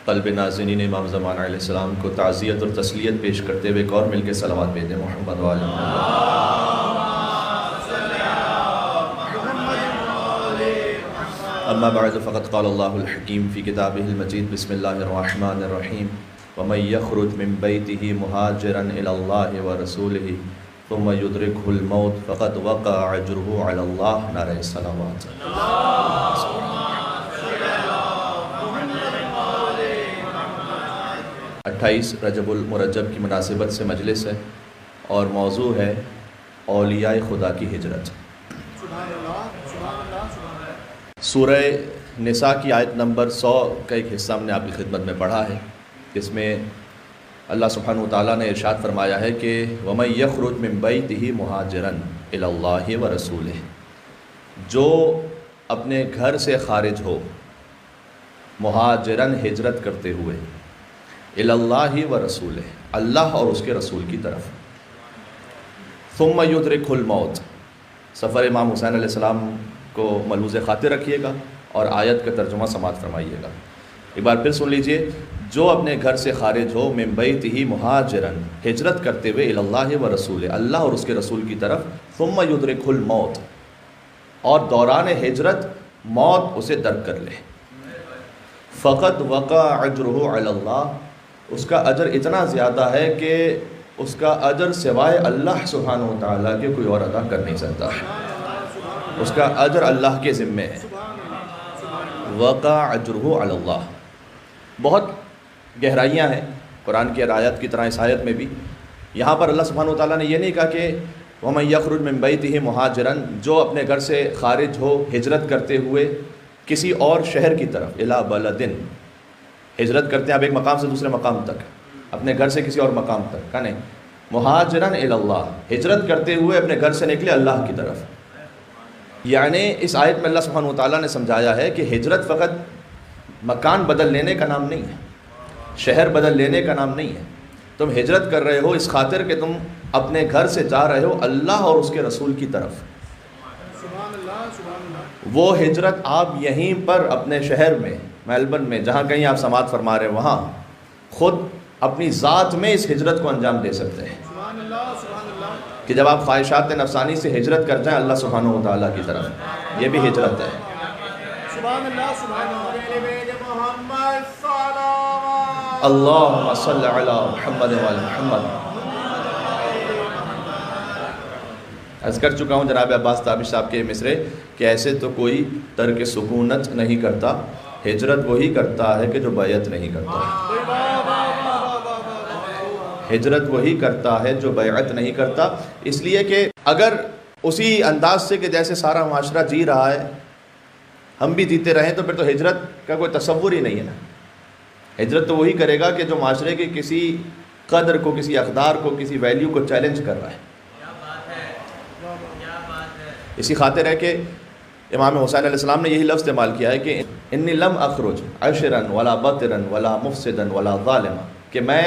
قلب ناظرین امام زمان علیہ السلام کو تعزیت اور تسلیت پیش کرتے ہوئے ایک اور مل کے صلوات بھیجیں محمد وعلی اما بعد فقد قال اللہ الحکیم فی کتابہ المجید بسم اللہ الرحمن الرحیم ومن یخرج من بیتہ مہاجرا الی اللہ ورسولہ ثم یدرکہ الموت فقد وقع اجرہ علی اللہ نعرہ صلوات 28 رجب المرجب کی مناسبت سے مجلس ہے اور موضوع ہے اولیاء خدا کی ہجرت۔ سورہ نساء کی آیت نمبر 100 کا ایک حصہ ہم نے آپ کی خدمت میں پڑھا ہے، جس میں اللہ سبحانہ وتعالیٰ نے ارشاد فرمایا ہے کہ وَمَن يَخْرُجْ مِن بَيْتِهِ مُهَاجِرًا إِلَى اللَّهِ وَرَسُولِهِ، جو اپنے گھر سے خارج ہو مہاجرن ہجرت کرتے ہوئے إِلَى اللَّهِ وَرَسُولِهِ اللہ اور اس کے رسول کی طرف، ثُمَّ يُدْرِكْهُ الْمَوْتِ سفر امام حسین علیہ السلام کو ملحوظ خاطر رکھیے گا اور آیت کا ترجمہ سماعت فرمائیے گا۔ ایک بار پھر سن لیجئے، جو اپنے گھر سے خارج ہو من بیتہ مہاجرن ہجرت کرتے ہوئے الی اللہ ورسولہ اللہ اور اس کے رسول کی طرف، ثم یدرکہ الموت اور دوران ہجرت موت اسے درک کر لے، فقد وقع اجرہ علی اللہ اس کا اجر اتنا زیادہ ہے کہ اس کا اجر سوائے اللہ سبحانہ و تعالیٰ کے کوئی اور ادا کر نہیں سکتا ہے، اس کا اجر اللہ کے ذمے ہے۔ وقع اجرہ علی اللہ، بہت گہرائیاں ہیں قرآن کی آیات کی طرح اس آیت میں بھی۔ یہاں پر اللہ سبحانہ و تعالیٰ نے یہ نہیں کہا کہ وَمَن يَخْرُجْ مِن بَيْتِهِ مُهَاجِرًا جو اپنے گھر سے خارج ہو ہجرت کرتے ہوئے کسی اور شہر کی طرف، اِلَى بَلَدٍ ہجرت کرتے ہیں آپ ایک مقام سے دوسرے مقام تک، اپنے گھر سے کسی اور مقام تک، کہا نہیں، مہاجرن الی اللہ ہجرت کرتے ہوئے اپنے گھر سے نکلے اللہ کی طرف۔ یعنی اس آیت میں اللہ سبحانہ و تعالیٰ نے سمجھایا ہے کہ ہجرت فقط مکان بدل لینے کا نام نہیں ہے، شہر بدل لینے کا نام نہیں ہے۔ تم ہجرت کر رہے ہو اس خاطر کہ تم اپنے گھر سے جا رہے ہو اللہ اور اس کے رسول کی طرف۔ وہ ہجرت آپ یہیں پر اپنے شہر میں، میلبرن میں، جہاں کہیں آپ سماعت فرما رہے ہیں، وہاں خود اپنی ذات میں اس ہجرت کو انجام دے سکتے ہیں کہ جب آپ خواہشات نفسانی سے ہجرت کر جائیں اللہ سبحانہ و تعالیٰ کی طرف، یہ بھی ہجرت ہے۔ اللہم صلی علی محمد وعلی محمد۔ عرض کر چکا ہوں جناب عباس تابش صاحب کے مصرے کہ ایسے تو کوئی ترک سکونت نہیں کرتا، ہجرت وہی کرتا ہے کہ جو بیعت نہیں کرتا، ہجرت وہی کرتا ہے جو بیعت نہیں کرتا۔ اس لیے کہ اگر اسی انداز سے کہ جیسے سارا معاشرہ جی رہا ہے ہم بھی جیتے رہیں تو پھر تو ہجرت کا کوئی تصور ہی نہیں ہے نا۔ ہجرت تو وہی کرے گا کہ جو معاشرے کے کسی قدر کو، کسی اقدار کو، کسی ویلیو کو چیلنج کر رہا ہے۔ اسی خاطر ہے کہ امام حسین علیہ السلام نے یہی لفظ استعمال کیا ہے کہ انی لم اخرج عشرا ولا بطرا ولا مفسدا ولا ظالما، کہ میں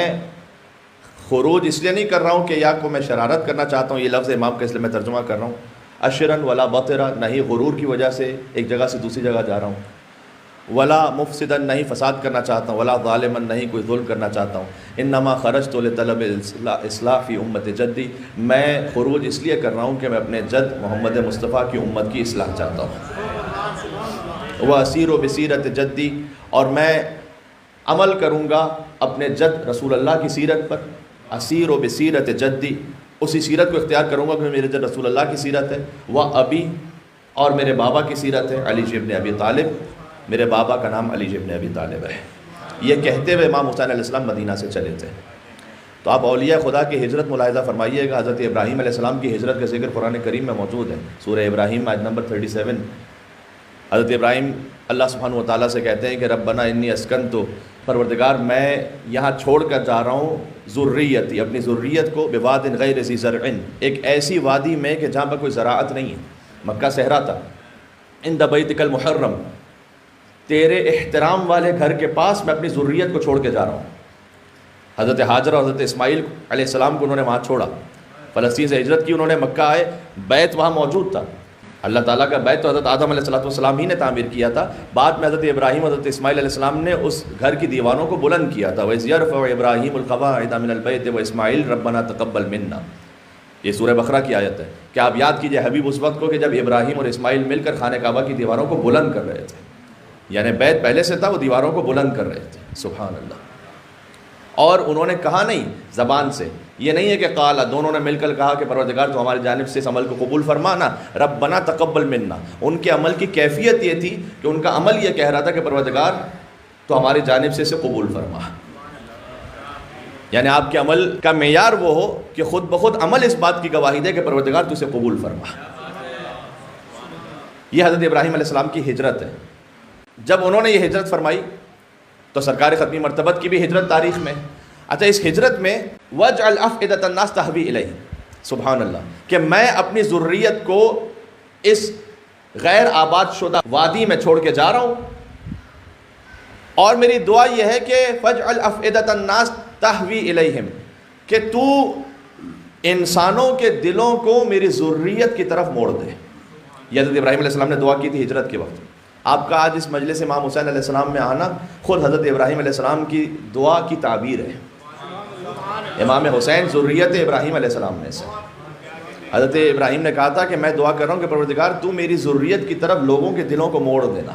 خروج اس لیے نہیں کر رہا ہوں کہ یا کو میں شرارت کرنا چاہتا ہوں، یہ لفظ امام کا اس لیے میں ترجمہ کر رہا ہوں، عشرا ولا بطرا نہ ہی غرور کی وجہ سے ایک جگہ سے دوسری جگہ جا رہا ہوں، ولا مفسدا نہیں فساد کرنا چاہتا ہوں، ولا ظالما نہیں کوئی ظلم کرنا چاہتا ہوں، انما خرجت لطلب الاصلاح فی امت جدی، میں خروج اس لیے کر رہا ہوں کہ میں اپنے جد محمد مصطفیٰ کی امت کی اصلاح چاہتا ہوں، واسیر بسیرت جدی، اور میں عمل کروں گا اپنے جد رسول اللہ کی سیرت پر، اسیر بسیرت جدی، اسی سیرت کو اختیار کروں گا کہ میرے جد رسول اللہ کی سیرت ہے، ابی اور میرے بابا کی سیرت ہے، علی ابن ابی طالب، میرے بابا کا نام علی ابن ابی طالب ہے۔ یہ کہتے ہوئے امام حسین علیہ السلام مدینہ سے چلے تھے۔ تو آپ اولیاء خدا کی ہجرت ملاحظہ فرمائیے گا، حضرت ابراہیم علیہ السلام کی ہجرت کا ذکر قرآن کریم میں موجود ہے، سورہ ابراہیم آیت نمبر 37۔ حضرت ابراہیم اللہ سبحانہ و تعالیٰ سے کہتے ہیں کہ ربنا انی اسکنت، پروردگار میں یہاں چھوڑ کر جا رہا ہوں ذریتی، اپنی ذریت کو، بواد غیر ذی زرع، ایک ایسی وادی میں کہ جہاں پر کوئی زراعت نہیں ہے، مکہ صحرا تھا، عند بیتک المحرم، تیرے احترام والے گھر کے پاس میں اپنی ذریت کو چھوڑ کے جا رہا ہوں۔ حضرت ہاجر اور حضرت اسماعیل علیہ السلام کو انہوں نے وہاں چھوڑا، فلسطین سے ہجرت کی انہوں نے، مکہ آئے، بیت وہاں موجود تھا، اللہ تعالیٰ کا بیت تو حضرت آدم علیہ السلام ہی نے تعمیر کیا تھا، بعد میں حضرت ابراہیم حضرت اسماعیل علیہ السلام نے اس گھر کی دیواروں کو بلند کیا تھا۔ وَإِذْ يَرْفَعُ إِبْرَاهِيمُ الْقَوَاعِدَ مِنَ الْبَيْتِ وَإِسْمَاعِيلُ رَبَّنَا تَقَبَّلْ مِنَّا، یہ سورہ بقرہ کی آیت ہے کہ آپ یاد کیجئے حبیب اس وقت کو کہ جب ابراہیم اور اسماعیل مل کر خانہ کعبہ کی دیواروں کو بلند کر رہے تھے، یعنی بیت پہلے سے تھا، وہ دیواروں کو بلند کر رہے تھے، سبحان اللہ۔ اور انہوں نے کہا نہیں زبان سے، یہ نہیں ہے کہ قال، دونوں نے مل کر کہا کہ پروردگار تو ہماری جانب سے اس عمل کو قبول فرمانا، ربنا تقبل منا، ان کے عمل کی کیفیت یہ تھی کہ ان کا عمل یہ کہہ رہا تھا کہ پروردگار تو ہماری جانب سے اسے قبول فرما، یعنی آپ کے عمل کا معیار وہ ہو کہ خود بخود عمل اس بات کی گواہی دے کہ پروردگار تو اسے قبول فرما۔ یہ حضرت ابراہیم علیہ السلام کی ہجرت ہے۔ جب انہوں نے یہ ہجرت فرمائی تو سرکار ختمی مرتبت کی بھی ہجرت تاریخ میں، اچھا اس ہجرت میں وَاجْعَلْ أَفْئِدَةَ النَّاسِ تَهْوِي إِلَيْهِ، سبحان اللہ، کہ میں اپنی ذریت کو اس غیر آباد شدہ وادی میں چھوڑ کے جا رہا ہوں، اور میری دعا یہ ہے کہ فَاجْعَلْ أَفْئِدَةَ النَّاسِ تَهْوِي إِلَيْهِمْ، کہ تو انسانوں کے دلوں کو میری ذریت کی طرف موڑ دے۔ یہ حضرت ابراہیم علیہ السلام نے دعا کی تھی ہجرت کے وقت۔ آپ کا آج اس مجلس امام حسین علیہ السلام میں آنا خود حضرت ابراہیم علیہ السلام کی دعا کی تعبیر ہے۔ امام حسین ذریت ابراہیم علیہ السلام میں سے، حضرت ابراہیم نے کہا تھا کہ میں دعا کر رہا ہوں کہ پروردگار تو میری ذریت کی طرف لوگوں کے دلوں کو موڑ دینا۔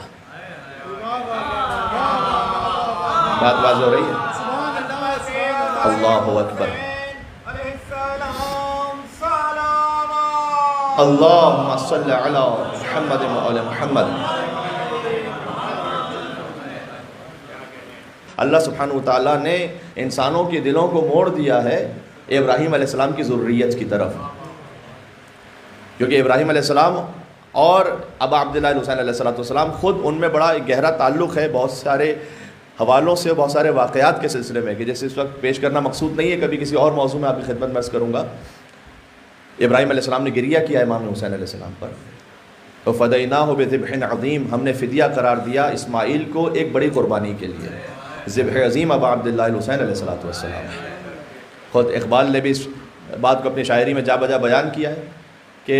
بات واضح ہو رہی ہے؟ اللہ اکبر، اللہم صلی علی محمد وعلی محمد۔ اللہ سبحانہ وتعالیٰ نے انسانوں کے دلوں کو موڑ دیا ہے ابراہیم علیہ السلام کی ذریت کی طرف، کیونکہ ابراہیم علیہ السلام اور ابا عبداللہ حسین علیہ السلام خود ان میں بڑا ایک گہرا تعلق ہے، بہت سارے حوالوں سے، بہت سارے واقعات کے سلسلے میں، کہ جیسے اس وقت پیش کرنا مقصود نہیں ہے، کبھی کسی اور موضوع میں آپ کی خدمت میں عرض کروں گا۔ ابراہیم علیہ السلام نے گریہ کیا امام حسین علیہ السلام پر، تو فدیناہ بذبح عظیم، ہم نے فدیہ قرار دیا اسماعیل کو ایک بڑی قربانی کے لیے، ذبح عظیم ابا عبداللہ حسین علیہ السلام۔ خود اقبال نے بھی اس بات کو اپنی شاعری میں جا بجا بیان کیا ہے کہ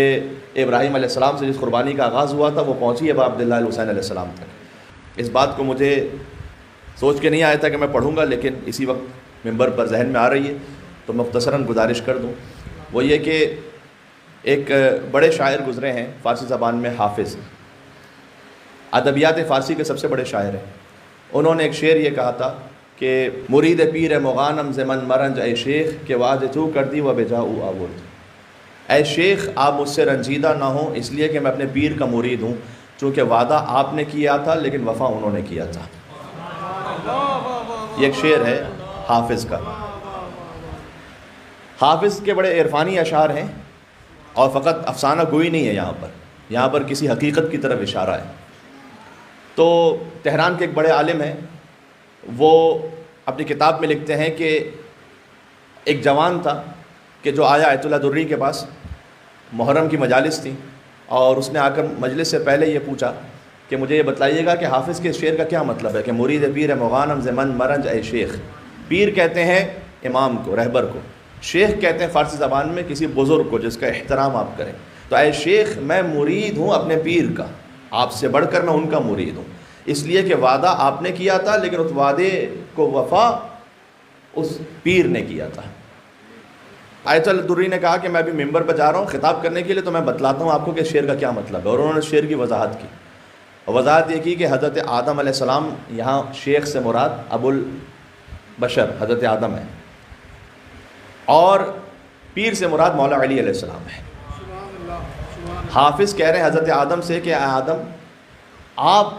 ابراہیم علیہ السلام سے جس قربانی کا آغاز ہوا تھا وہ پہنچی ابا عبداللہ حسین علیہ السلام تک۔ اس بات کو مجھے سوچ کے نہیں آیا تھا کہ میں پڑھوں گا، لیکن اسی وقت ممبر پر ذہن میں آ رہی ہے تو مختصراً گزارش کر دوں، وہ یہ کہ ایک بڑے شاعر گزرے ہیں فارسی زبان میں، حافظ، ادبیات فارسی کے سب سے بڑے شاعر ہیں۔ انہوں نے ایک شعر یہ کہا تھا کہ مرید پیر مغانم زمن مرنج اے شیخ، کہ وعدہ تو کر دی و بجاؤ آورد، اے شیخ آپ مجھ سے رنجیدہ نہ ہوں، اس لیے کہ میں اپنے پیر کا مرید ہوں، چونکہ وعدہ آپ نے کیا تھا لیکن وفا انہوں نے کیا تھا۔ یہ ایک شعر ہے حافظ کا۔ حافظ کے بڑے عرفانی اشعار ہیں، اور فقط افسانہ گوئی نہیں ہے، یہاں پر کسی حقیقت کی طرف اشارہ ہے۔ تو تہران کے ایک بڑے عالم ہیں، وہ اپنی کتاب میں لکھتے ہیں کہ ایک جوان تھا کہ جو آیا آیت اللہ دری کے پاس، محرم کی مجالس تھی، اور اس نے آ کر مجلس سے پہلے یہ پوچھا کہ مجھے یہ بتلائیے گا کہ حافظ کے شعر کا کیا مطلب ہے کہ مرید پیر مغانم زمن مرنج اے شیخ۔ پیر کہتے ہیں امام کو، رہبر کو، شیخ کہتے ہیں فارسی زبان میں کسی بزرگ کو جس کا احترام آپ کریں۔ تو اے شیخ میں مرید ہوں اپنے پیر کا، آپ سے بڑھ کر میں ان کا مرید ہوں، اس لیے کہ وعدہ آپ نے کیا تھا لیکن اس وعدے کو وفا اس پیر نے کیا تھا۔ آیت الدری نے کہا کہ میں ابھی ممبر پہ جا رہا ہوں خطاب کرنے کے لیے، تو میں بتلاتا ہوں آپ کو کہ شعر کا کیا مطلب ہے، اور انہوں نے شعر کی وضاحت کی۔ وضاحت یہ کی کہ حضرت آدم علیہ السلام، یہاں شیخ سے مراد ابو البشر حضرت آدم ہے، اور پیر سے مراد مولا علی علیہ السلام ہے۔ حافظ کہہ رہے ہیں حضرت آدم سے کہ اے آدم آپ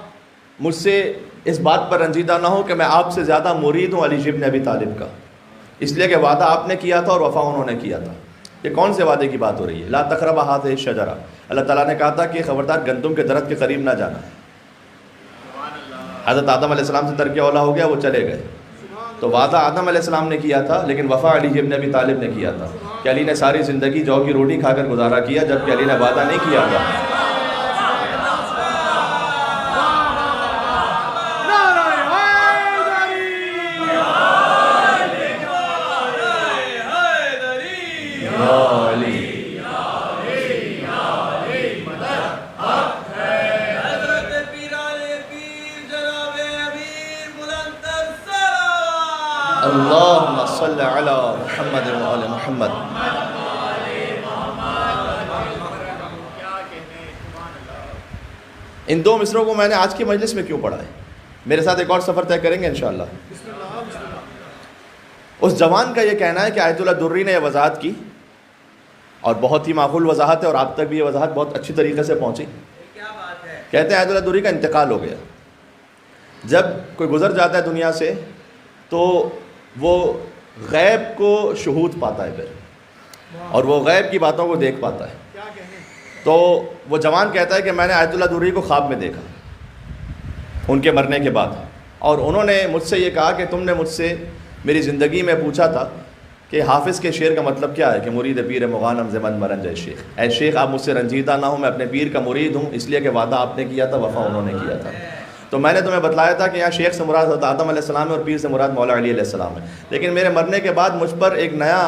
مجھ سے اس بات پر رنجیدہ نہ ہو کہ میں آپ سے زیادہ مرید ہوں علی ابن ابی طالب کا، اس لیے کہ وعدہ آپ نے کیا تھا اور وفا انہوں نے کیا تھا۔ یہ کون سے وعدے کی بات ہو رہی ہے؟ لا تقربا ہذہ الشجرہ، اللہ تعالیٰ نے کہا تھا کہ خبردار گندم کے درخت کے قریب نہ جانا۔ حضرت آدم علیہ السلام سے ترک اولا ہو گیا، وہ چلے گئے، تو وعدہ آدم علیہ السلام نے کیا تھا لیکن وفا علی ابن ابی طالب نے کیا تھا، کہ علی نے ساری زندگی جو کی روٹی کھا کر گزارا کیا، جبکہ علی نے وعدہ نہیں کیا تھا۔ ان دو مصروں کو میں نے آج کی مجلس میں کیوں پڑھا ہے؟ میرے ساتھ ایک اور سفر طے کریں گے انشاءاللہ۔ اس جوان کا یہ کہنا ہے کہ آیت اللہ دری نے یہ وضاحت کی، اور بہت ہی معقول وضاحت ہے، اور آپ تک بھی یہ وضاحت بہت اچھی طریقے سے پہنچی۔ کہتے ہیں آیت اللہ دری کا انتقال ہو گیا۔ جب کوئی گزر جاتا ہے دنیا سے تو وہ غیب کو شہود پاتا ہے پھر، اور وہ غیب کی باتوں کو دیکھ پاتا ہے۔ تو وہ جوان کہتا ہے کہ میں نے آیت اللہ دری کو خواب میں دیکھا ان کے مرنے کے بعد، اور انہوں نے مجھ سے یہ کہا کہ تم نے مجھ سے میری زندگی میں پوچھا تھا کہ حافظ کے شعر کا مطلب کیا ہے کہ مرید پیر مغانم زمن مرنج اے شیخ، اے شیخ آپ مجھ سے رنجیدہ نہ ہوں، میں اپنے پیر کا مرید ہوں، اس لیے کہ وعدہ آپ نے کیا تھا، وفا انہوں نے کیا تھا۔ تو میں نے تمہیں بتلایا تھا کہ یہاں شیخ سے مراد حضرت آدم علیہ السلام ہے اور پیر سے مراد مولا علی علیہ السلام ہے، لیکن میرے مرنے کے بعد مجھ پر ایک نیا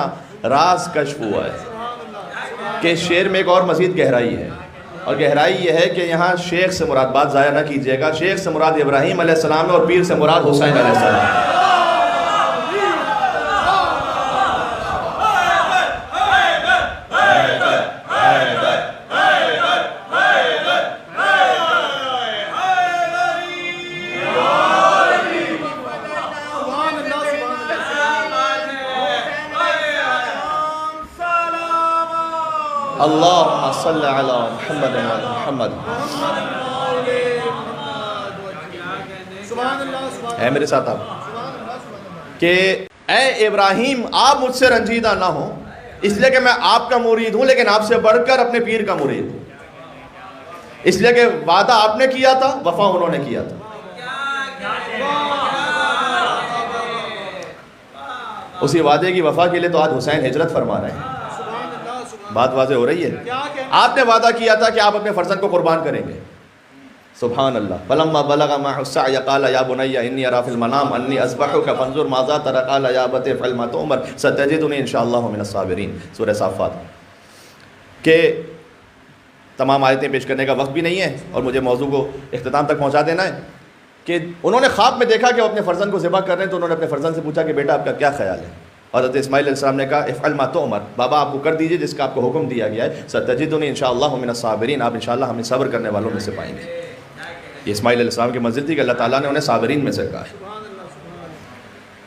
راز کشف ہوا ہے کہ شعر میں ایک اور مزید گہرائی ہے، اور گہرائی یہ ہے کہ یہاں شیخ سے مراد، بات ضائع نہ کیجیے گا، شیخ سے مراد ابراہیم علیہ السلام ہے اور پیر سے مراد حسین علیہ السلام ہے۔ اللہم صلی علی محمد و محمد۔ ہے میرے ساتھ آپ کہ اے ابراہیم آپ مجھ سے رنجیدہ نہ ہوں، اس لیے کہ میں آپ کا مرید ہوں، لیکن آپ سے بڑھ کر اپنے پیر کا مرید ہوں، اس لیے کہ وعدہ آپ نے کیا تھا، وفا انہوں نے کیا تھا۔ اسی وعدے کی وفا کے لیے تو آج حسین ہجرت فرما رہے ہیں۔ بات واضح ہو رہی ہے؟ آپ نے وعدہ کیا تھا کہ آپ اپنے فرزند کو قربان کریں گے، سبحان اللہ۔ فلما بلغ معه السعي قال يا بني اني ارى في المنام اني اذبحك فانظر ماذا ترى قال يا ابت افعل ما تؤمر ستجدني ان شاء الله من الصابرين، سورہ صافات کہ تمام آیتیں پیش کرنے کا وقت بھی نہیں ہے اور مجھے موضوع کو اختتام تک پہنچا دینا ہے کہ انہوں نے خواب میں دیکھا کہ وہ اپنے فرزند کو ذبح کر رہے ہیں، تو انہوں نے اپنے فرزند سے پوچھا کہ بیٹا آپ کا کیا خیال ہے؟ حضرت اسماعیل علیہ السلام نے کہا افعل ما تؤمر، بابا آپ کو کر دیجئے جس کا آپ کو حکم دیا گیا ہے، ستجدنی انشاءاللہ من الصابرین، آپ انشاءاللہ ہمیں صبر کرنے والوں میں سے پائیں گے۔ یہ اسماعیل علیہ السلام کی منزل تھی کہ اللہ تعالیٰ نے انہیں صابرین میں سے کہا ہے۔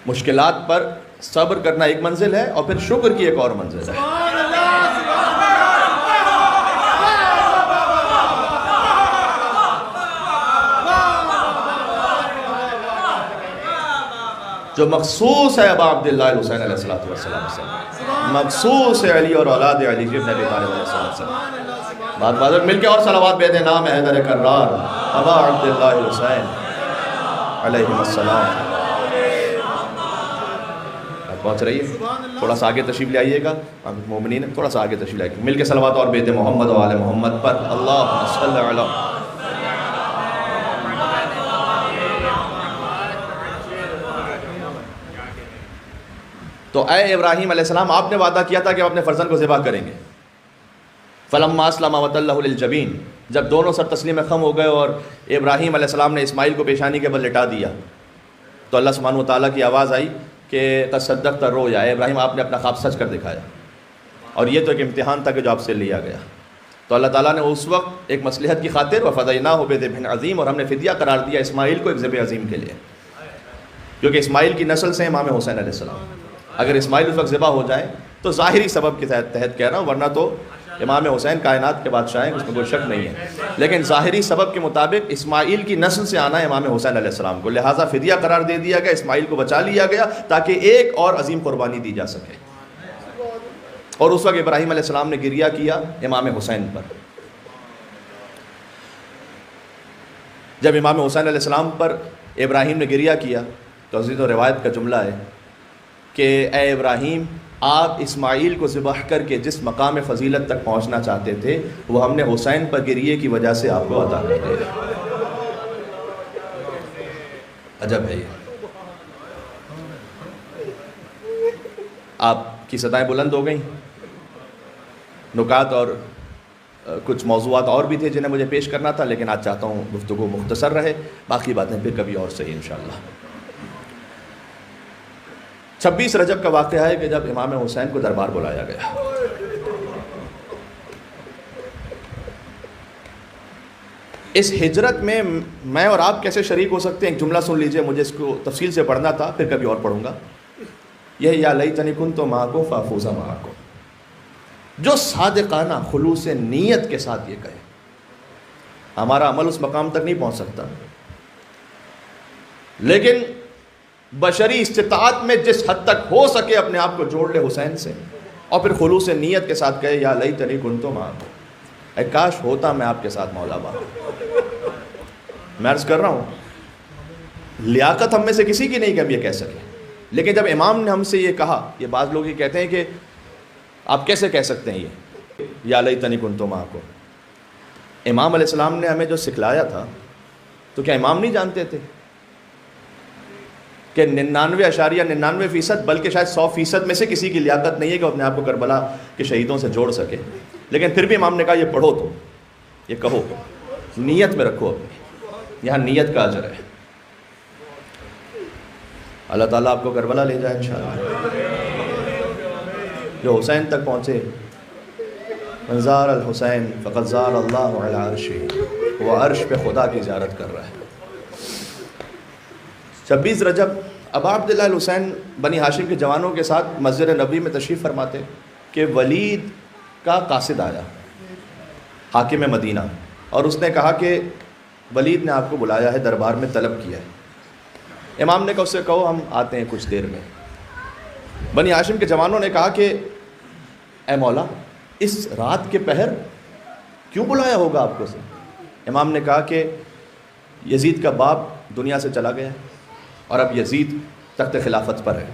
مشکلات پر صبر کرنا ایک منزل ہے، اور پھر شکر کی ایک اور منزل ہے۔ جو مخصوص ہے ابا عبداللہ حسین علیہ السلام سے، مخصوص ہے علی اور اولاد علی ابن ابی طالب علیہ السلام۔ بات بازر مل کے اور صلوات بے دے نام حیدر کرار ابا عبداللہ حسین علیہ السلام۔ پہنچ رہی ہے؟ تھوڑا سا آگے تشریف لے آئیے گا مومنین، تھوڑا سا آگے تشریف لے آئیے گا، مل کے صلوات اور بے دے محمد و آل محمد پر، اللہم صلی علی۔ تو اے ابراہیم علیہ السلام آپ نے وعدہ کیا تھا کہ آپ اپنے فرزند کو ذبح کریں گے۔ فلما اسلم وتلہ للجبین، جب دونوں سر تسلیم خم ہو گئے اور ابراہیم علیہ السلام نے اسماعیل کو پیشانی کے بل لٹا دیا، تو اللہ سبحانہ وتعالیٰ کی آواز آئی کہ قد صدقت الرؤیا، اے ابراہیم آپ نے اپنا خواب سچ کر دکھایا، اور یہ تو ایک امتحان تھا کہ جو آپ سے لیا گیا۔ تو اللہ تعالیٰ نے اس وقت ایک مصلحت کی خاطر وفدیناہ بذبح عظیم، اور ہم نے فدیہ قرار دیا اسماعیل کو ایک ذبح عظیم کے لیے، کیونکہ اسماعیل کی نسل سے امام حسین علیہ السلام۔ اگر اسماعیل اس وقت ذبح ہو جائیں تو ظاہری سبب کے تحت کہہ رہا ہوں، ورنہ تو امام حسین کائنات کے بادشاہ ہیں، اس میں کوئی شک نہیں ہے، لیکن ظاہری سبب کے مطابق اسماعیل کی نسل سے آنا ہے امام حسین علیہ السلام کو، لہٰذا فدیہ قرار دے دیا گیا، اسماعیل کو بچا لیا گیا تاکہ ایک اور عظیم قربانی دی جا سکے۔ اور اس وقت ابراہیم علیہ السلام نے گریہ کیا امام حسین پر۔ جب امام حسین علیہ السلام پر ابراہیم نے گریہ کیا تو حدیث و روایت کا جملہ ہے کہ اے ابراہیم آپ اسماعیل کو ذبح کر کے جس مقام فضیلت تک پہنچنا چاہتے تھے وہ ہم نے حسین پر گریے کی وجہ سے آپ کو عطا کر دیا۔ عجب ہے یہ۔ آپ کی صدائیں بلند ہو گئیں، نکات اور کچھ موضوعات اور بھی تھے جنہیں مجھے پیش کرنا تھا، لیکن آج چاہتا ہوں گفتگو مختصر رہے، باقی باتیں پھر کبھی اور صحیح انشاءاللہ۔ 26 رجب کا واقعہ ہے کہ جب امام حسین کو دربار بلایا گیا، اس ہجرت میں اور آپ کیسے شریک ہو سکتے ہیں؟ ایک جملہ سن لیجئے، مجھے اس کو تفصیل سے پڑھنا تھا، پھر کبھی اور پڑھوں گا. یہ یا لیتنی کنت معکم فافوز معکم. جو صادقانہ خلوص نیت کے ساتھ یہ کہے. ہمارا عمل اس مقام تک نہیں پہنچ سکتا، لیکن بشری استطاعت میں جس حد تک ہو سکے اپنے آپ کو جوڑ لے حسین سے، اور پھر خلوص نیت کے ساتھ کہے یا لیتنی کنت معکم، اے کاش ہوتا میں آپ کے ساتھ مولا با. میں عرض کر رہا ہوں لیاقت ہم میں سے کسی کی نہیں کہ ہم یہ کہہ سکیں، لیکن جب امام نے ہم سے یہ کہا، یہ بعض لوگ یہ کہتے ہیں کہ آپ کیسے کہہ سکتے ہیں یہ یا لیتنی کنت معکم. امام علیہ السلام نے ہمیں جو سکھلایا تھا، تو کیا امام نہیں جانتے تھے کہ 99.99% بلکہ شاید 100% میں سے کسی کی لیاقت نہیں ہے کہ وہ اپنے آپ کو کربلا کے شہیدوں سے جوڑ سکے؟ لیکن پھر بھی امام نے کہا یہ پڑھو، تو یہ کہو، نیت میں رکھو اپنی، یہاں نیت کا اجر ہے. اللہ تعالیٰ آپ کو کربلا لے جائے انشاءاللہ. جو حسین تک پہنچے، من زار الحسین فقد زار اللہ علی عرشہ، وہ عرش پہ خدا کی زیارت کر رہا ہے. 26 رجب ابا عبداللہ الحسین بنی ہاشم کے جوانوں کے ساتھ مسجد نبوی میں تشریف فرماتے کہ ولید کا قاصد آیا، حاکم مدینہ، اور اس نے کہا کہ ولید نے آپ کو بلایا ہے، دربار میں طلب کیا ہے. امام نے کہا اس سے کہو ہم آتے ہیں کچھ دیر میں. بنی ہاشم کے جوانوں نے کہا کہ اے مولا، اس رات کے پہر کیوں بلایا ہوگا آپ کو سے؟ امام نے کہا کہ یزید کا باپ دنیا سے چلا گیا ہے، اور اب یزید تخت خلافت پر ہے،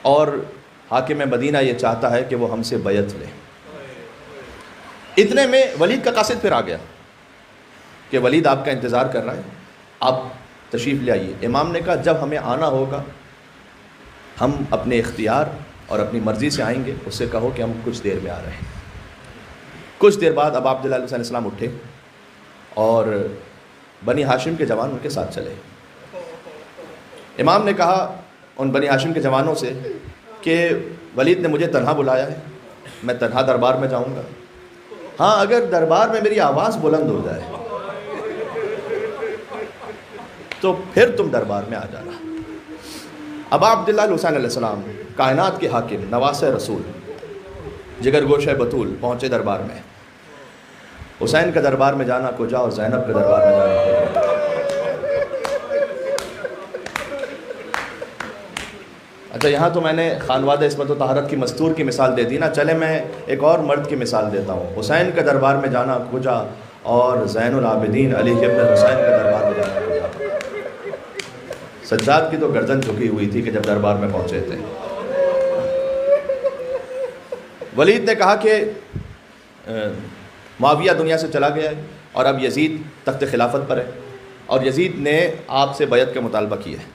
اور حاکم مدینہ یہ چاہتا ہے کہ وہ ہم سے بیعت لے. اتنے میں ولید کا قاصد پھر آ گیا کہ ولید آپ کا انتظار کر رہا ہے، آپ تشریف لے آئیے. امام نے کہا جب ہمیں آنا ہوگا ہم اپنے اختیار اور اپنی مرضی سے آئیں گے، اس سے کہو کہ ہم کچھ دیر میں آ رہے ہیں. کچھ دیر بعد ابا عبداللہ علیہ السلام اٹھے اور بنی ہاشم کے جوان ان کے ساتھ چلے. امام نے کہا ان بنی ہاشم کے جوانوں سے کہ ولید نے مجھے تنہا بلایا ہے، میں تنہا دربار میں جاؤں گا. ہاں اگر دربار میں میری آواز بلند ہو جائے تو پھر تم دربار میں آ جانا. ابا عبداللہ الحسین علیہ السلام کائنات کے حاکم، نواسہ رسول، جگر گوشہ بطول پہنچے دربار میں. حسین کا دربار میں جانا کجا اور زینب کا دربار میں جانا کجا. اچھا یہاں تو میں نے خانوادہ عصمت و طہارت کی مستور کی مثال دے دی نا، چلے میں ایک اور مرد کی مثال دیتا ہوں. حسین کا دربار میں جانا کجا اور زین العابدین علی ابن حسین کا دربار میں جانا کجا. سجاد کی تو گردن جھکی ہوئی تھی کہ جب دربار میں پہنچے تھے. ولید نے کہا کہ معاویہ دنیا سے چلا گیا ہے اور اب یزید تخت خلافت پر ہے، اور یزید نے آپ سے بیعت کا مطالبہ کیا ہے.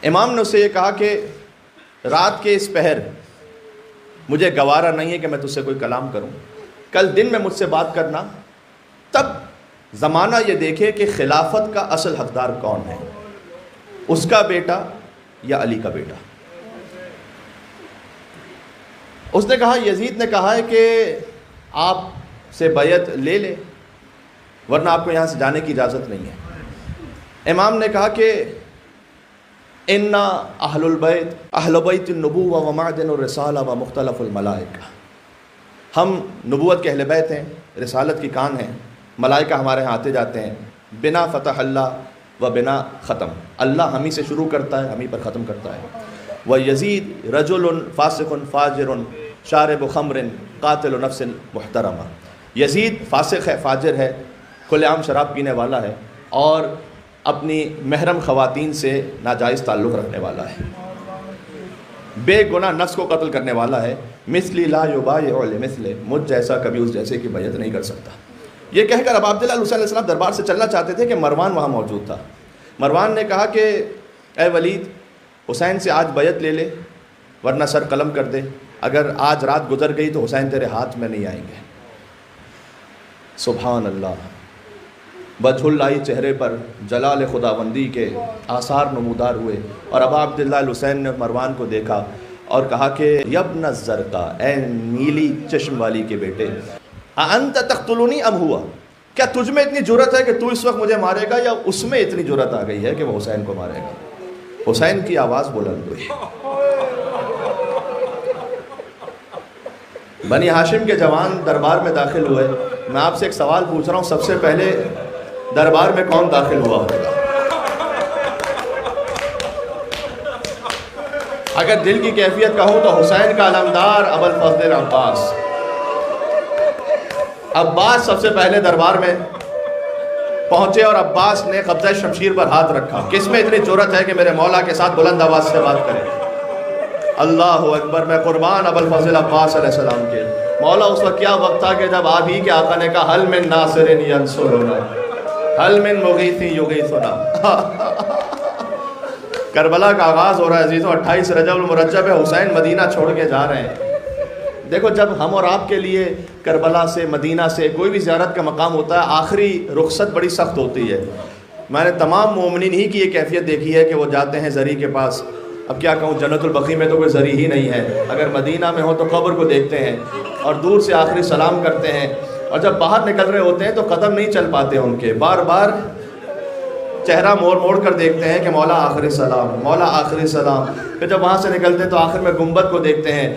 امام نے اس سے یہ کہا کہ رات کے اس پہر مجھے گوارا نہیں ہے کہ میں تجھ سے کوئی کلام کروں، کل دن میں مجھ سے بات کرنا، تب زمانہ یہ دیکھے کہ خلافت کا اصل حقدار کون ہے، اس کا بیٹا یا علی کا بیٹا. اس نے کہا یزید نے کہا ہے کہ آپ سے بیعت لے لے ورنہ آپ کو یہاں سے جانے کی اجازت نہیں ہے. امام نے کہا کہ ان اہل البیت اہل بیت النبوہ و معدن الرسالہ و مختلف الملائکہ، ہم نبوت کے اہل بیت ہیں، رسالت کی کان ہیں، ملائکہ ہمارے ہاں آتے جاتے ہیں. بنا فتح اللہ و بنا ختم، اللہ ہم ہی سے شروع کرتا ہے، ہم ہی پر ختم کرتا ہے. و یزید رجل فاسق فاجر شارب خمر قاتل نفس محترمہ، یزید فاسق ہے، فاجر ہے، کھلے عام شراب پینے والا ہے، اور اپنی محرم خواتین سے ناجائز تعلق رکھنے والا ہے، بے گناہ نفس کو قتل کرنے والا ہے. مثلی لا یبایع لمثلہ، مجھ جیسا کبھی اس جیسے کی بیعت نہیں کر سکتا. یہ کہہ کر ابا عبداللہ علیہ السلام دربار سے چلنا چاہتے تھے کہ مروان وہاں موجود تھا. مروان نے کہا کہ اے ولید، حسین سے آج بیعت لے لے ورنہ سر قلم کر دے، اگر آج رات گزر گئی تو حسین تیرے ہاتھ میں نہیں آئیں گے. سبحان اللہ. وجہ اللہ چہرے پر جلال خداوندی کے آثار نمودار ہوئے، اور ابا عبداللہ الحسین نے مروان کو دیکھا اور کہا کہ یبن الزرقاء، اے نیلی چشم والی کے بیٹے، انت تقتلونی ام ہوا، کیا تجھ میں اتنی جرت ہے کہ تو اس وقت مجھے مارے گا، یا اس میں اتنی جرت آ گئی ہے کہ وہ حسین کو مارے گا؟ حسین کی آواز بلند ہوئی۔ بنی ہاشم کے جوان دربار میں داخل ہوئے۔ میں آپ سے ایک سوال پوچھ رہا ہوں، سب سے پہلے دربار میں کون داخل ہوا ہوگا؟ اگر دل کی کیفیت کہوں تو حسین کا علمدار ابوالفضل عباس۔ عباس سب سے پہلے دربار میں پہنچے اور عباس نے قبضہ شمشیر پر ہاتھ رکھا۔ کس میں اتنی جرت ہے کہ میرے مولا کے ساتھ بلند آواز سے بات کرے؟ اللہ اکبر، میں قربان ابوالفضل عباس علیہ السلام کے۔ مولا اس وقت کیا وقت تھا کہ جب آپ ہی کے آقا نے کہا حل من ناصر ینصرنا، حل من مغیث یغیثنا۔ کربلا کا آغاز ہو رہا ہے عزیزوں، 28 رجب المرجب ہے، حسین مدینہ چھوڑ کے جا رہے ہیں۔ دیکھو، جب ہم اور آپ کے لیے کربلا سے، مدینہ سے کوئی بھی زیارت کا مقام ہوتا ہے، آخری رخصت بڑی سخت ہوتی ہے۔ میں نے تمام مومنین ہی کی یہ کیفیت دیکھی ہے کہ وہ جاتے ہیں زری کے پاس۔ اب کیا کہوں، جنت البقیع میں تو کوئی زری ہی نہیں ہے، اگر مدینہ میں ہو تو قبر کو دیکھتے ہیں اور دور سے آخری سلام کرتے ہیں، اور جب باہر نکل رہے ہوتے ہیں تو قدم نہیں چل پاتے ان کے، بار بار چہرہ موڑ موڑ کر دیکھتے ہیں کہ مولا آخری سلام، مولا آخری سلام۔ پھر جب وہاں سے نکلتے ہیں تو آخر میں گنبد کو دیکھتے ہیں،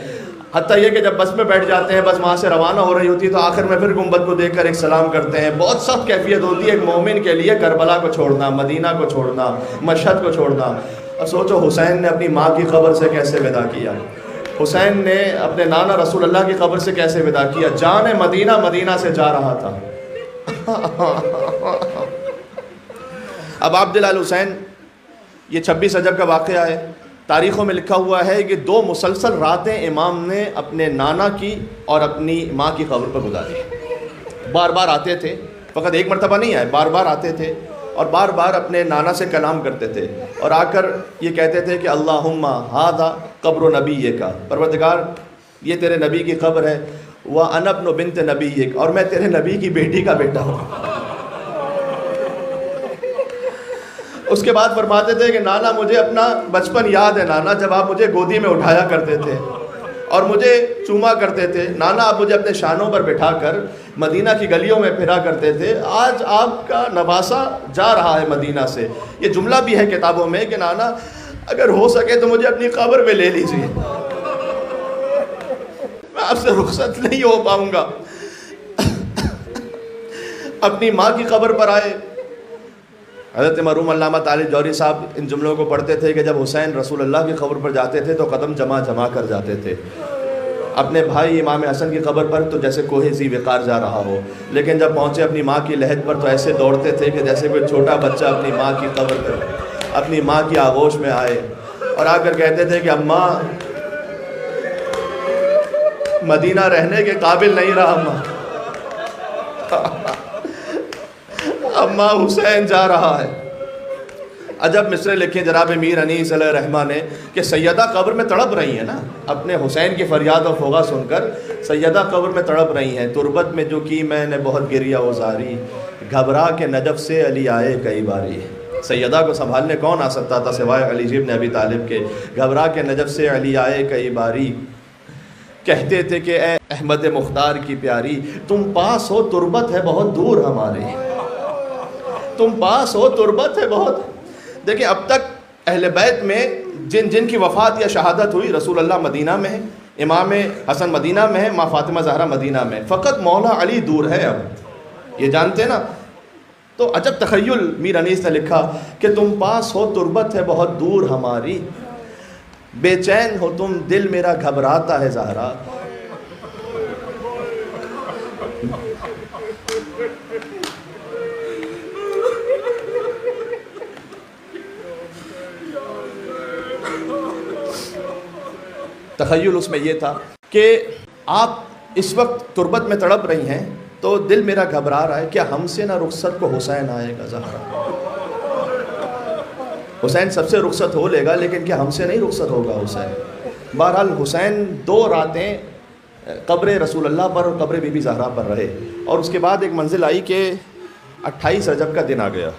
حتیٰ یہ کہ جب بس میں بیٹھ جاتے ہیں، بس وہاں سے روانہ ہو رہی ہوتی ہے تو آخر میں پھر گنبد کو دیکھ کر ایک سلام کرتے ہیں۔ بہت سخت کیفیت ہوتی ہے ایک مومن کے لیے، کربلا کو چھوڑنا، مدینہ کو چھوڑنا، مشہد کو چھوڑنا۔ اور سوچو حسین نے اپنی ماں کی قبر سے کیسے وداع کیا، حسین نے اپنے نانا رسول اللہ کی قبر سے کیسے وداع کیا، جان مدینہ مدینہ سے جا رہا تھا۔ اب عبد الحسین، یہ 26 رجب کا واقعہ ہے۔ تاریخوں میں لکھا ہوا ہے کہ 2 مسلسل راتیں امام نے اپنے نانا کی اور اپنی ماں کی قبر پر گزاری۔ بار بار آتے تھے، فقط ایک مرتبہ نہیں آئے، بار بار آتے تھے اور بار بار اپنے نانا سے کلام کرتے تھے، اور آ کر یہ کہتے تھے کہ اللہم ھذا قبر نبیک، پروردگار یہ تیرے نبی کی قبر ہے، وَأَنَا ابْنُ بِنْتِ نَبِيِّكَ، اور میں تیرے نبی کی بیٹی کا بیٹا ہوں۔ اس کے بعد فرماتے تھے کہ نانا مجھے اپنا بچپن یاد ہے، نانا جب آپ مجھے گودی میں اٹھایا کرتے تھے اور مجھے چوما کرتے تھے، نانا آپ مجھے اپنے شانوں پر بٹھا کر مدینہ کی گلیوں میں پھرا کرتے تھے، آج آپ کا نواسہ جا رہا ہے مدینہ سے۔ یہ جملہ بھی ہے کتابوں میں کہ نانا اگر ہو سکے تو مجھے اپنی قبر میں لے لیجیے، میں آپ سے رخصت نہیں ہو پاؤں گا۔ اپنی ماں کی قبر پر آئے۔ حضرت مرحوم علامہ طالب جوہری صاحب ان جملوں کو پڑھتے تھے کہ جب حسین رسول اللہ کی قبر پر جاتے تھے تو قدم جمع جمع کر جاتے تھے، اپنے بھائی امام حسن کی قبر پر تو جیسے کوہ ذی وقار جا رہا ہو، لیکن جب پہنچے اپنی ماں کی لحد پر تو ایسے دوڑتے تھے کہ جیسے کوئی چھوٹا بچہ اپنی ماں کی قبر پر، اپنی ماں کی آغوش میں آئے، اور آ کر کہتے تھے کہ اماں مدینہ رہنے کے قابل نہیں رہا، اماں حسین جا رہا ہے۔ عجب مصرے لکھیں جناب میر انیس علیہ الرحمہ نے کہ سیدہ قبر میں تڑپ رہی ہیں نا، اپنے حسین کی فریاد و فغاں سن کر سیدہ قبر میں تڑپ رہی ہیں۔ تربت میں جو کی میں نے بہت گریہ وزاری، گھبرا کے نجف سے علی آئے کئی باری۔ سیدہ کو سنبھالنے کون آ سکتا تھا سوائے علی ابن ابی طالب کے؟ گھبرا کے نجف سے علی آئے کئی باری، کہتے تھے کہ اے احمد مختار کی پیاری، تم پاس ہو تربت ہے بہت دور ہمارے، تم پاس ہو تربت ہے بہت۔ دیکھیں اب تک اہل بیت میں جن جن کی وفات یا شہادت ہوئی، رسول اللہ مدینہ میں ہے، امام حسن مدینہ میں ہے، ماں فاطمہ زہرا مدینہ میں، فقط مولا علی دور ہے، اب یہ جانتے نا۔ تو عجب تخیل میر انیس نے لکھا کہ تم پاس ہو تربت ہے بہت دور ہماری، بے چین ہو تم دل میرا گھبراتا ہے زہرا۔ تخیل اس میں یہ تھا کہ آپ اس وقت تربت میں تڑپ رہی ہیں تو دل میرا گھبرا رہا ہے، کیا ہم سے نہ رخصت کو حسین آئے گا زہرا؟ حسین سب سے رخصت ہو لے گا لیکن کیا ہم سے نہیں رخصت ہوگا حسین؟ بہرحال حسین 2 راتیں قبر رسول اللہ پر اور قبر بی بی زہرا پر رہے، اور اس کے بعد ایک منزل آئی کہ 28 رجب کا دن آ گیا۔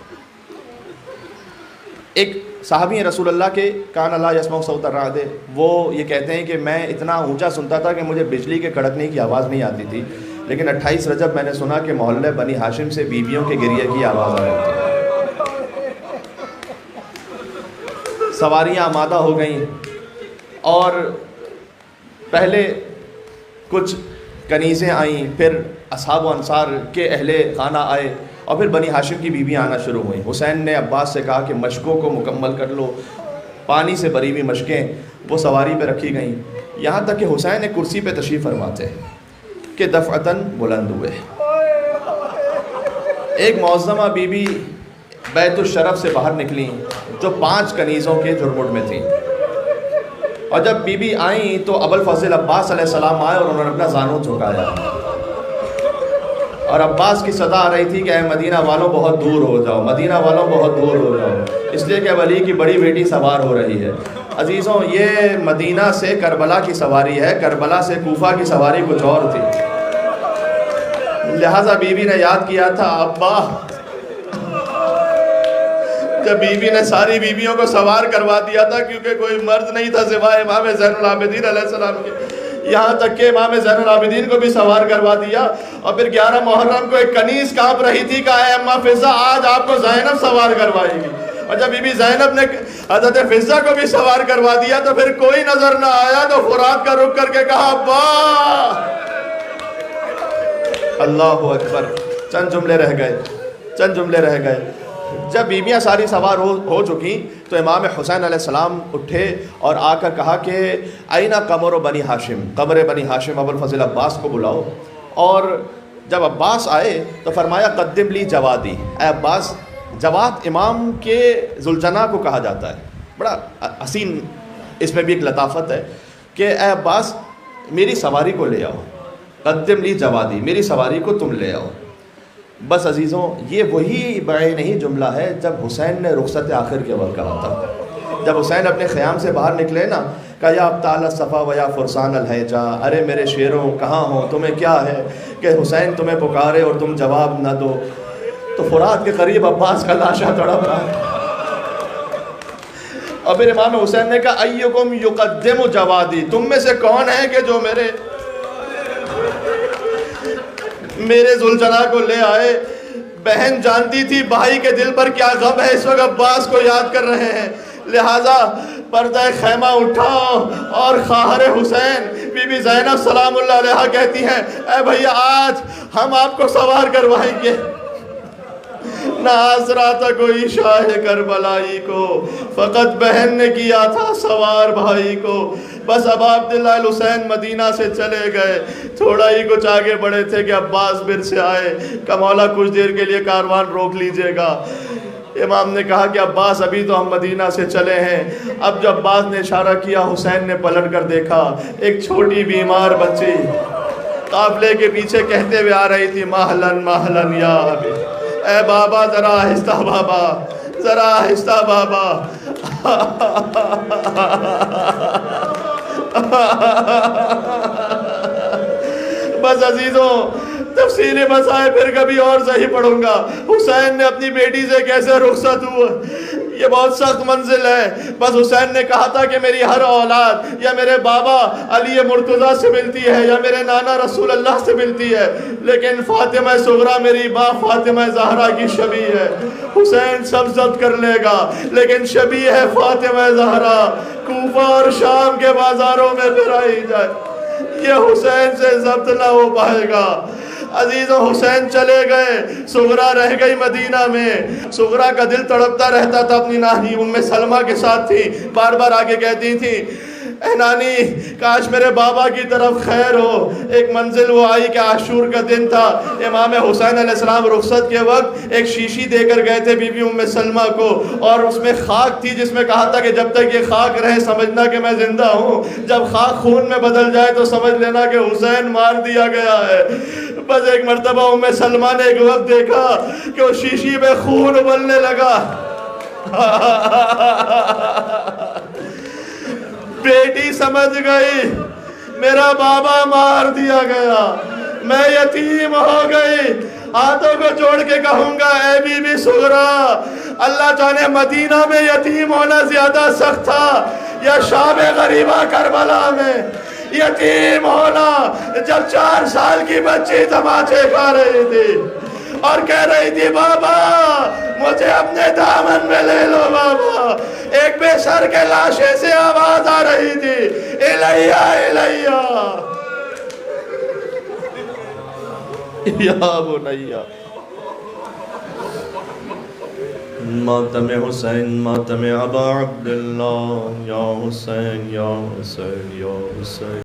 ایک صحابی ہیں رسول اللہ کے، کان لا یسمع صوت الرعد، وہ یہ کہتے ہیں کہ میں اتنا اونچا سنتا تھا کہ مجھے بجلی کے کڑکنے کی آواز نہیں آتی تھی، لیکن 28 رجب میں نے سنا کہ محلے بنی ہاشم سے بیویوں کے گریے کی آواز آ رہی تھی۔ سواریاں آمادہ ہو گئیں اور پہلے کچھ کنیزیں آئیں، پھر اصحاب و انصار کے اہل خانہ آئے اور پھر بنی ہاشم کی بیویاں آنا شروع ہوئیں۔ حسین نے عباس سے کہا کہ مشقوں کو مکمل کر لو، پانی سے بری ہوئی مشقیں وہ سواری پہ رکھی گئیں، یہاں تک کہ حسین ایک کرسی پہ تشریف فرماتے کہ دفعتاً بلند ہوئے۔ ایک معظمہ بی بی بیت الشرف سے باہر نکلیں جو 5 کنیزوں کے جھرمٹ میں تھیں، اور جب بی بی آئیں تو ابوالفضل عباس علیہ السلام آئے اور انہوں نے اپنا زانو جھکایا، اور عباس کی صدا آ رہی تھی کہ اے مدینہ والوں بہت دور ہو جاؤ، مدینہ والوں بہت دور ہو جاؤ، اس لیے کہ اب علی کی بڑی بیٹی سوار ہو رہی ہے۔ عزیزوں، یہ مدینہ سے کربلا کی سواری ہے، کربلا سے کوفہ کی سواری کچھ اور تھی، لہٰذا بی بی نے یاد کیا تھا ابا، جب بی بی نے ساری بیویوں کو سوار کروا دیا تھا، کیونکہ کوئی مرد نہیں تھا سوائے امام زین العابدین علیہ السلام کے، یہاں تک کہ امام زین العابدین کو بھی سوار کروا دیا، اور پھر 11 محرم کو ایک کنیز کانپ رہی تھی، کہا اے اماں فضہ آج آپ کو زینب سوار کروائے گی، اور جب بی بی زینب نے حضرت فضہ کو بھی سوار کروا دیا تو پھر کوئی نظر نہ آیا تو فرات کا رخ کر کے کہا ابا۔ اللہ اکبر، چند جملے رہ گئے۔ جب بیویاں ساری سوار ہو چکی تو امام حسین علیہ السلام اٹھے اور آ کر کہا کہ آئینہ قمر بنی ہاشم، قمر بنی ہاشم ابوالفضل عباس کو بلاؤ، اور جب عباس آئے تو فرمایا قدم لی جوادی، اے عباس، جواد امام کے ذوالجناح کو کہا جاتا ہے، بڑا حسین اس میں بھی ایک لطافت ہے کہ اے عباس میری سواری کو لے آؤ، قدم لی جوادی، میری سواری کو تم لے آؤ۔ بس عزیزوں، یہ وہی بعید نہیں جملہ ہے جب حسین نے رخصت آخر کے وقت کہا تھا۔ جب حسین اپنے خیام سے باہر نکلے نا، کہا یا ابطال الصفا و یا فرسان الحجا، ارے میرے شیروں کہاں ہو، تمہیں کیا ہے کہ حسین تمہیں پکارے اور تم جواب نہ دو؟ تو فرات کے قریب عباس کا لاشا تڑپ رہا ہے، اور پھر امام حسین نے کہا ایکم یقدم جوادی، تم میں سے کون ہے کہ جو میرے ذوالجناح کو لے آئے؟ بہن جانتی تھی بھائی کے دل پر کیا غم ہے، اس وقت عباس کو یاد کر رہے ہیں، لہٰذا پردہ خیمہ اٹھا اور خواہر حسین بی بی زینب سلام اللہ علیہا کہتی ہیں اے بھیا آج ہم آپ کو سوار کروائیں گے، نہ آسرا تھا کوئی شاہ کربلائی کو، فقط بہن نے کیا تھا سوار بھائی کو۔ بس اب عبداللہ الحسین مدینہ سے چلے گئے، تھوڑا ہی کچھ آگے بڑھے تھے کہ عباس پھر سے آئے، کہ مولا کچھ دیر کے لیے کاروان روک لیجئے گا۔ امام نے کہا کہ عباس ابھی تو ہم مدینہ سے چلے ہیں۔ اب جب عباس نے اشارہ کیا، حسین نے پلٹ کر دیکھا، ایک چھوٹی بیمار بچی قافلے کے پیچھے کہتے ہوئے آ رہی تھی مہلن مہلن یا ابی، اے بابا ذرا آہستہ بابا، ذرا آہستہ بابا۔ بس عزیزوں، تفصیل مسائل پھر کبھی اور صحیح پڑھوں گا، حسین نے اپنی بیٹی سے کیسے رخصت ہوا، یہ بہت سخت منزل ہے۔ بس حسین نے کہا تھا کہ میری ہر اولاد یا میرے بابا علی مرتضیٰ سے ملتی ہے یا میرے نانا رسول اللہ سے ملتی ہے، لیکن فاطمہ صغریٰ میری ماں فاطمہ زہرا کی شبیہ ہے۔ حسین سب ضبط کر لے گا لیکن شبیہ ہے فاطمہ زہرا، کوفہ اور شام کے بازاروں میں پھرائی جائے، یہ حسین سے ضبط نہ ہو پائے گا۔ عزیزوں، حسین چلے گئے، صغریٰ رہ گئی مدینہ میں۔ صغریٰ کا دل تڑپتا رہتا تھا، اپنی نانی ام سلمہ کے ساتھ تھی، بار بار آگے کہتی تھی اے نانی کاش میرے بابا کی طرف خیر ہو۔ ایک منزل وہ آئی کہ عاشور کا دن تھا، امام حسین علیہ السلام رخصت کے وقت ایک شیشی دے کر گئے تھے بی بی ام سلمہ کو، اور اس میں خاک تھی جس میں کہا تھا کہ جب تک یہ خاک رہے سمجھنا کہ میں زندہ ہوں، جب خاک خون میں بدل جائے تو سمجھ لینا کہ حسین مار دیا گیا ہے۔ بس ایک مرتبہ ام سلمہ نے ایک وقت دیکھا کہ وہ شیشی میں خون ابلنے لگا، بیٹی سمجھ گئی میرا بابا مار دیا گیا، میں یتیم ہو گئی۔ ہاتھوں کو جوڑ کے کہوں گا اے بی بی صغریٰ، اللہ جانے مدینہ میں یتیم ہونا زیادہ سخت تھا یا شام غریبہ کربلا میں، یتیم ہونا، جب 4 سال کی بچی تماچے کھا رہی تھی اور کہہ رہی تھی بابا مجھے اپنے دامن میں لے لو بابا، ایک بے سر کے لاشے سے آواز آ رہی تھی الیہ الیہ یا بنیا۔ ماتم حسین ماتم ابا عبداللہ، یا حسین یا حسین یا حسین۔